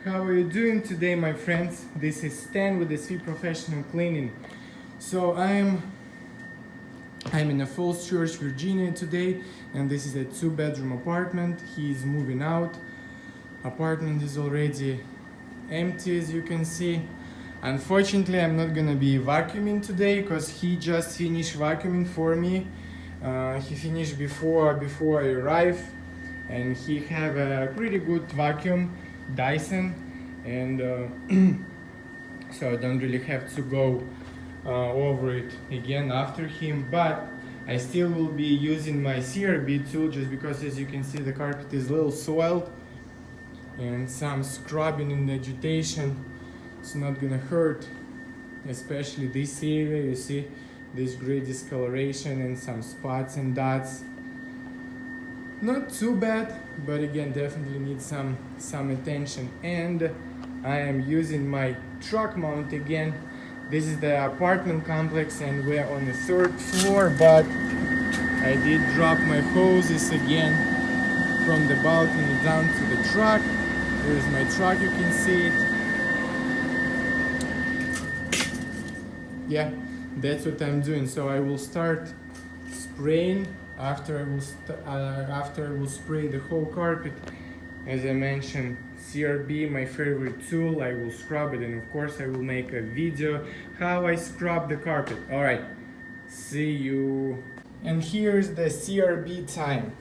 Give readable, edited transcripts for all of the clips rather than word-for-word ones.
How are you doing today, my friends? This is Stan with SV Professional Cleaning. So I'm in a Falls Church, Virginia today, and this is a 2-bedroom apartment. He is moving out. Apartment is already empty, as you can see. Unfortunately, I'm not gonna be vacuuming today because he just finished vacuuming for me. He finished before I arrived, and he have a pretty good vacuum, Dyson, and so I don't really have to go over it again after him. But I still will be using my CRB tool just because, as you can see, the carpet is a little soiled, and some scrubbing and agitation, it's not gonna hurt, especially this area. You see this gray discoloration and some spots and dots. Not too bad, but again, definitely needs some attention. And I am using my truck mount again. This is the apartment complex and we're on the 3rd floor, but I did drop my hoses again from the balcony down to the truck. Here's my truck, you can see it. Yeah, that's what I'm doing. So I will start spraying after I will spray the whole carpet. As I mentioned, CRB, my favorite tool. I will scrub it, and of course I will make a video how I scrub the carpet. All right, see you. And here's the CRB time.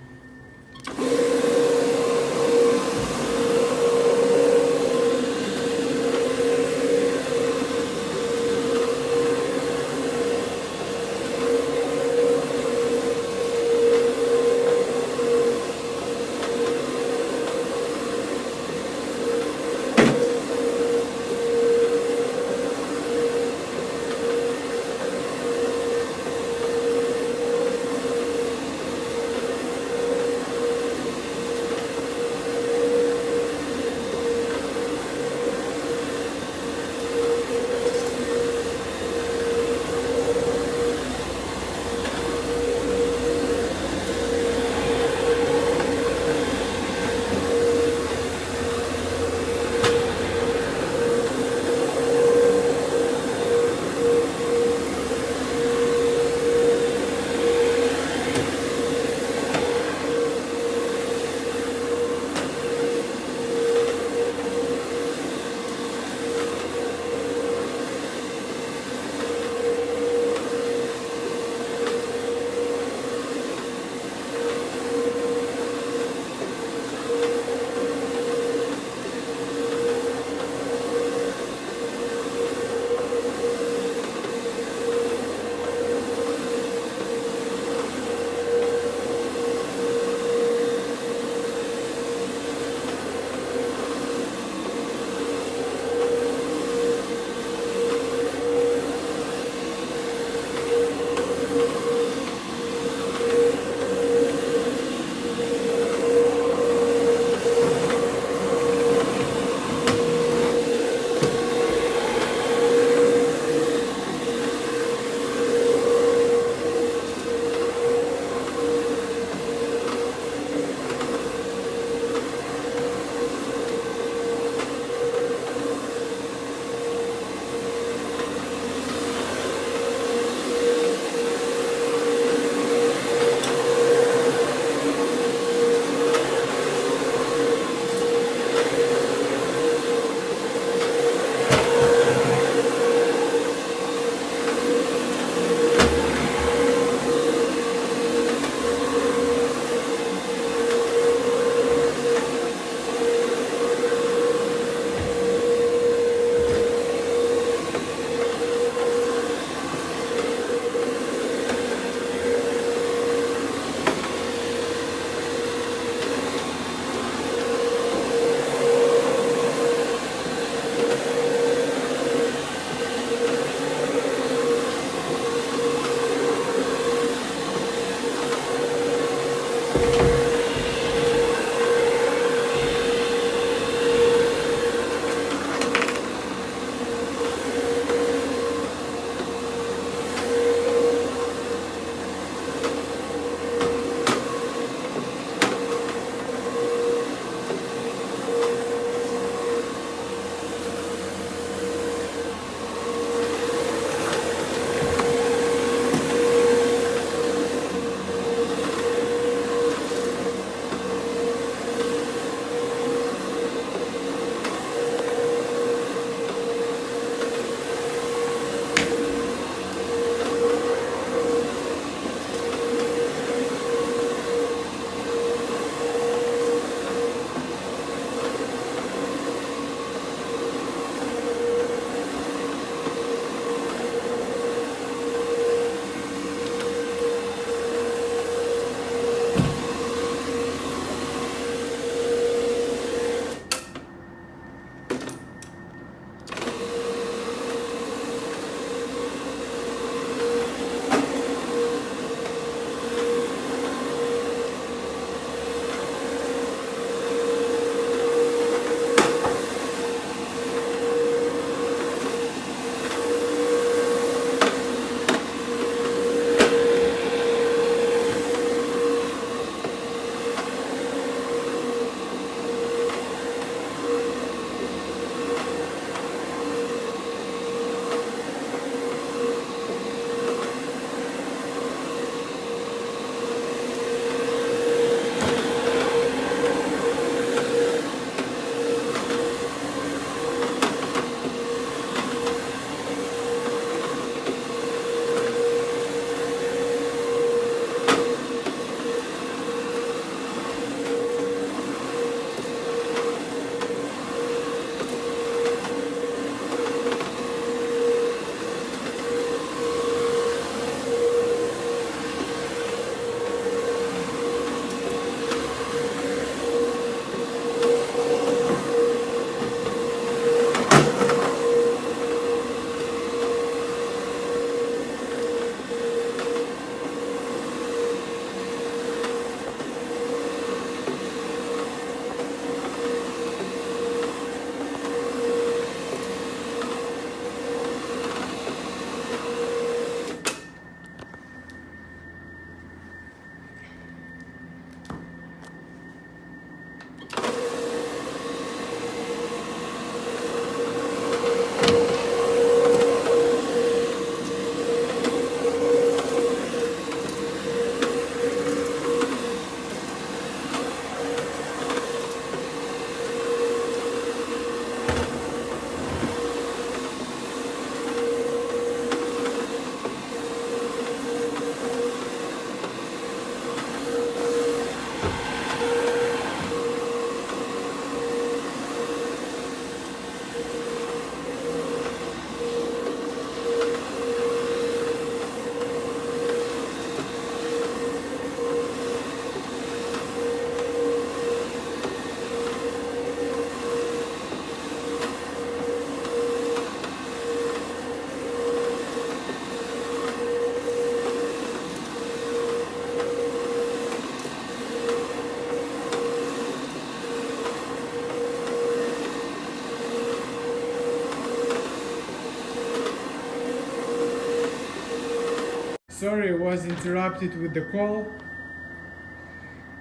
sorry I was interrupted with the call.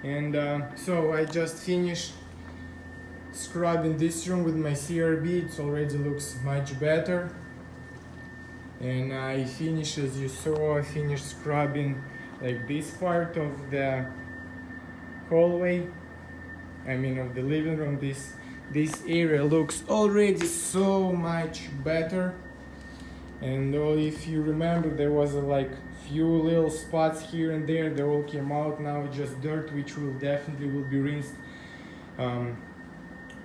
And so I just finished scrubbing this room with my CRB. It already looks much better. And I finished, as you saw, I finished scrubbing like this part of the hallway, I mean of the living room. This area looks already so much better. And if you remember, there was like few little spots here and there, they all came out. Now it's just dirt, which will definitely be rinsed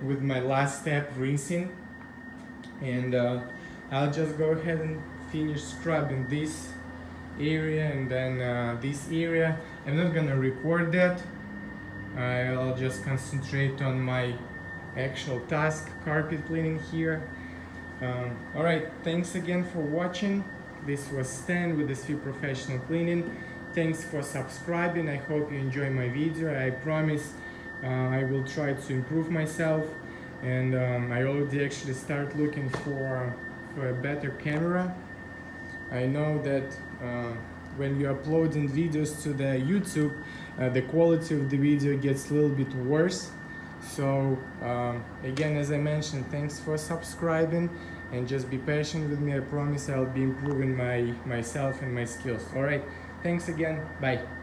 with my last step, rinsing. And I'll just go ahead and finish scrubbing this area, and then this area. I'm not gonna record that. I'll just concentrate on my actual task, carpet cleaning here. Alright, thanks again for watching. This was Stan with the Svi Professional Cleaning. Thanks for subscribing. I hope you enjoy my video. I promise I will try to improve myself, and I already actually start looking for a better camera. I know that when you're uploading videos to the YouTube, the quality of the video gets a little bit worse. So again, as I mentioned, thanks for subscribing, and just be patient with me. I promise I'll be improving myself and my skills. All right, thanks again. Bye.